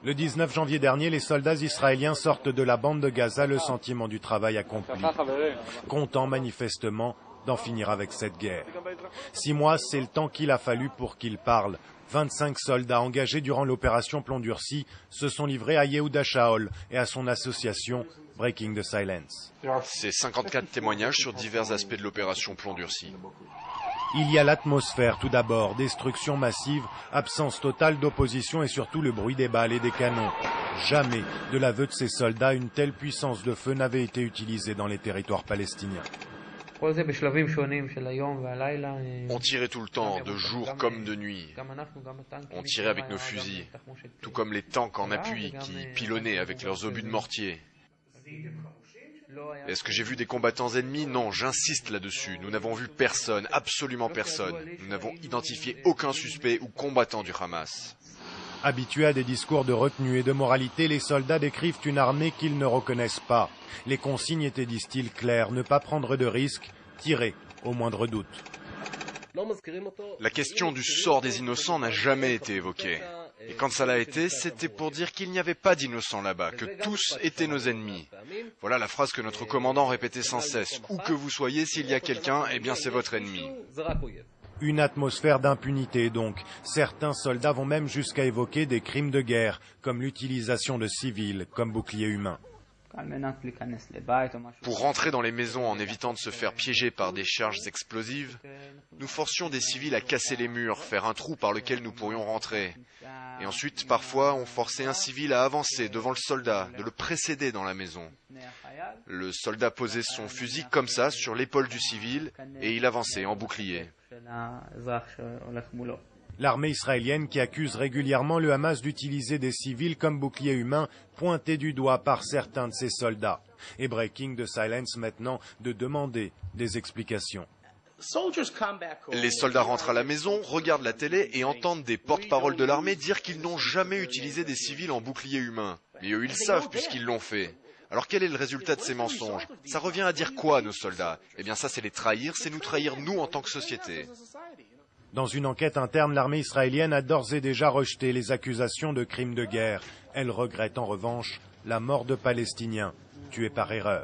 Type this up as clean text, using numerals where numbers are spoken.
Le 19 janvier dernier, les soldats israéliens sortent de la bande de Gaza le sentiment du travail accompli, content manifestement d'en finir avec cette guerre. 6 mois, c'est le temps qu'il a fallu pour qu'ils parlent. 25 soldats engagés durant l'opération Plomb Durci se sont livrés à Yehuda Shaol et à son association Breaking the Silence. C'est 54 témoignages sur divers aspects de l'opération Plomb Durci. Il y a l'atmosphère tout d'abord, destruction massive, absence totale d'opposition et surtout le bruit des balles et des canons. Jamais, de l'aveu de ces soldats, une telle puissance de feu n'avait été utilisée dans les territoires palestiniens. On tirait tout le temps, de jour comme de nuit. On tirait avec nos fusils, tout comme les tanks en appui qui pilonnaient avec leurs obus de mortier. Est-ce que j'ai vu des combattants ennemis? Non, j'insiste là-dessus. Nous n'avons vu personne, absolument personne. Nous n'avons identifié aucun suspect ou combattant du Hamas. Habitués à des discours de retenue et de moralité, les soldats décrivent une armée qu'ils ne reconnaissent pas. Les consignes étaient, disent-ils, claires, ne pas prendre de risques, tirer au moindre doute. La question du sort des innocents n'a jamais été évoquée. Et quand ça l'a été, c'était pour dire qu'il n'y avait pas d'innocents là-bas, que tous étaient nos ennemis. Voilà la phrase que notre commandant répétait sans cesse. Où que vous soyez, s'il y a quelqu'un, eh bien c'est votre ennemi. Une atmosphère d'impunité donc. Certains soldats vont même jusqu'à évoquer des crimes de guerre, comme l'utilisation de civils comme boucliers humains. Pour rentrer dans les maisons en évitant de se faire piéger par des charges explosives, nous forcions des civils à casser les murs, faire un trou par lequel nous pourrions rentrer. Et ensuite, parfois, on forçait un civil à avancer devant le soldat, de le précéder dans la maison. Le soldat posait son fusil comme ça sur l'épaule du civil et il avançait en bouclier. L'armée israélienne, qui accuse régulièrement le Hamas d'utiliser des civils comme boucliers humains, pointés du doigt par certains de ses soldats. Et Breaking the Silence maintenant de demander des explications. Les soldats rentrent à la maison, regardent la télé et entendent des porte-paroles de l'armée dire qu'ils n'ont jamais utilisé des civils en bouclier humain. Et eux, ils savent puisqu'ils l'ont fait. Alors quel est le résultat de ces mensonges? Ça revient à dire quoi à nos soldats? Eh bien ça, c'est les trahir, c'est nous trahir nous en tant que société. Dans une enquête interne, l'armée israélienne a d'ores et déjà rejeté les accusations de crimes de guerre. Elle regrette en revanche la mort de Palestiniens tués par erreur.